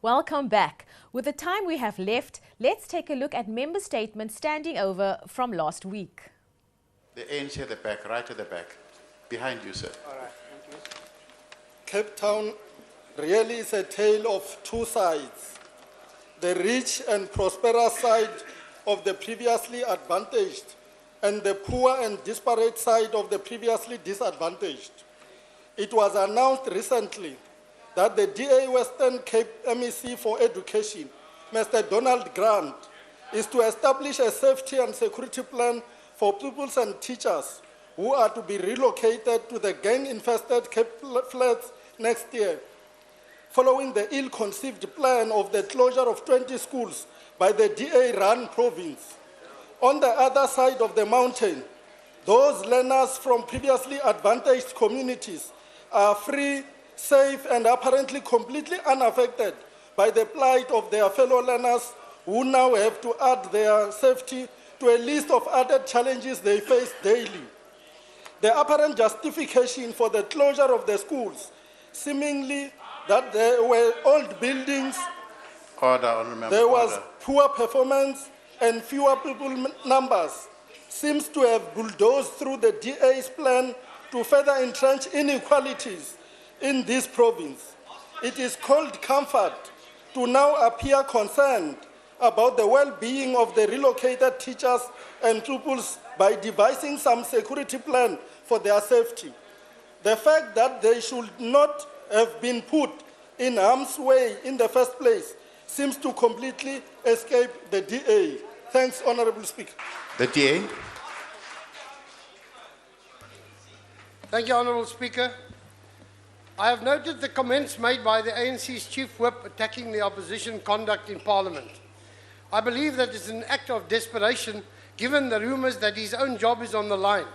Welcome back. With the time we have left, let's take a look at member statements standing over from last week. The ANC at the back, right at the back. Behind you, sir. All right, thank you. Cape Town really is a tale of two sides. The rich and prosperous side of the previously advantaged and the poor and disparate side of the previously disadvantaged. It was announced recently that the DA Western Cape MEC for Education, Mr. Donald Grant, is to establish a safety and security plan for pupils and teachers who are to be relocated to the gang-infested Cape Flats next year, following the ill-conceived plan of the closure of 20 schools by the DA-run province. On the other side of the mountain, those learners from previously advantaged communities are free, safe, and apparently completely unaffected by the plight of their fellow learners who now have to add their safety to a list of added challenges they face daily. The apparent justification for the closure of the schools, seemingly that there were old buildings, there was poor performance and fewer pupil numbers, seems to have bulldozed through the DA's plan to further entrench inequalities in this province. It is called comfort to now appear concerned about the well-being of the relocated teachers and pupils by devising some security plan for their safety. The fact that they should not have been put in harm's way in the first place seems to completely escape the DA. Thanks, Honourable Speaker. The DA. Thank you, Honourable Speaker. I have noted the comments made by the ANC's Chief Whip attacking the opposition conduct in Parliament. I believe that it's an act of desperation given the rumours that his own job is on the line.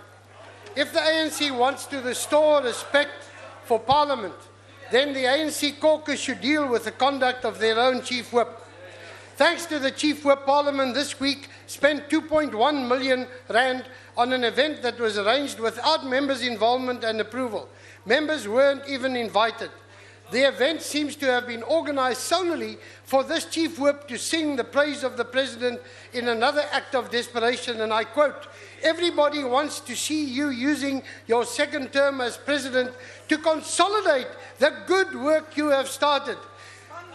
If the ANC wants to restore respect for Parliament, then the ANC caucus should deal with the conduct of their own Chief Whip. Thanks to the Chief Whip, Parliament this week spent 2.1 million rand on an event that was arranged without members' involvement and approval. Members weren't even invited. The event seems to have been organised solely for this Chief Whip to sing the praise of the President in another act of desperation, and I quote, "Everybody wants to see you using your second term as President to consolidate the good work you have started."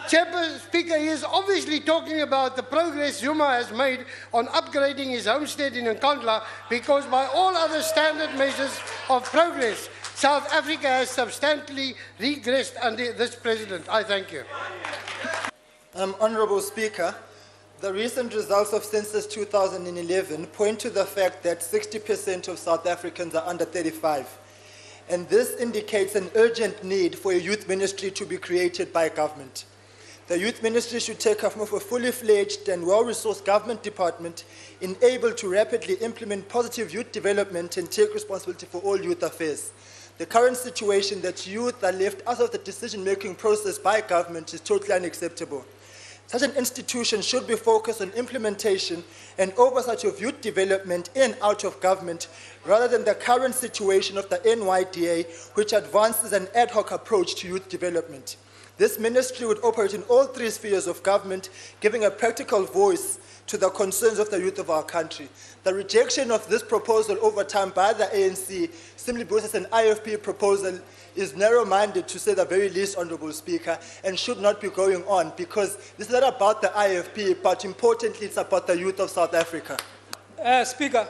Speaker, he is obviously talking about the progress Zuma has made on upgrading his homestead in Nkandla, because by all other standard measures of progress, South Africa has substantially regressed under this President. I thank you. Honourable Speaker, the recent results of Census 2011 point to the fact that 60% of South Africans are under 35. And this indicates an urgent need for a youth ministry to be created by government. The youth ministry should take off of a fully fledged and well-resourced government department enabled to rapidly implement positive youth development and take responsibility for all youth affairs. The current situation that youth are left out of the decision-making process by government is totally unacceptable. Such an institution should be focused on implementation and oversight of youth development in and out of government, rather than the current situation of the NYDA, which advances an ad hoc approach to youth development. This ministry would operate in all three spheres of government, giving a practical voice to the concerns of the youth of our country. The rejection of this proposal over time by the ANC, simply because it's an IFP proposal, is narrow-minded, to say the very least, Honourable Speaker, and should not be going on, because this is not about the IFP, but importantly, it's about the youth of South Africa. Speaker,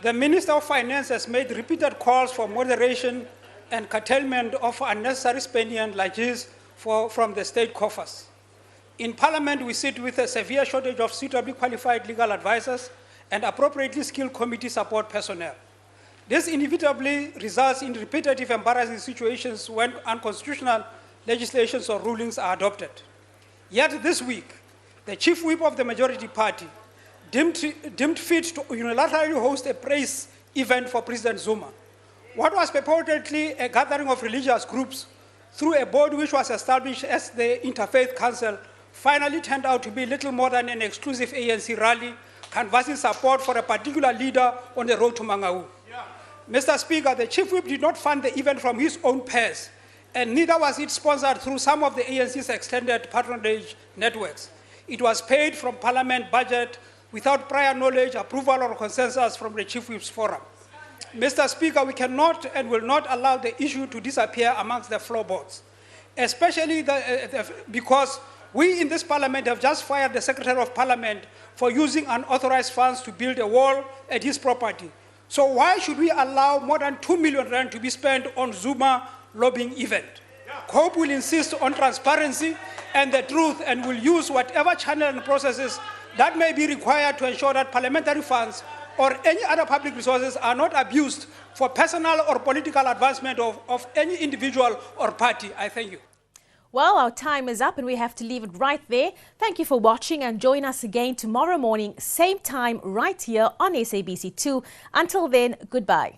the Minister of Finance has made repeated calls for moderation and curtailment of unnecessary spending and largesse from the state coffers. In Parliament, we sit with a severe shortage of suitably qualified legal advisors and appropriately skilled committee support personnel. This inevitably results in repetitive embarrassing situations when unconstitutional legislations or rulings are adopted. Yet this week, the Chief Whip of the majority party deemed fit to unilaterally host a praise event for President Zuma. What was purportedly a gathering of religious groups through a board which was established as the Interfaith Council finally turned out to be little more than an exclusive ANC rally canvassing support for a particular leader on the road to Mangaung. Mr. Speaker, the Chief Whip did not fund the event from his own purse and neither was it sponsored through some of the ANC's extended patronage networks. It was paid from Parliament budget without prior knowledge, approval, or consensus from the Chief Whip's Forum. Mr. Speaker, we cannot and will not allow the issue to disappear amongst the floorboards, especially because we in this Parliament have just fired the Secretary of Parliament for using unauthorized funds to build a wall at his property. So why should we allow more than 2 million rand to be spent on Zuma lobbying event? COPE will insist on transparency and the truth and will use whatever channel and processes that may be required to ensure that parliamentary funds or any other public resources are not abused for personal or political advancement of any individual or party. I thank you. Well, our time is up and we have to leave it right there. Thank you for watching and join us again tomorrow morning, same time, right here on SABC2. Until then, goodbye.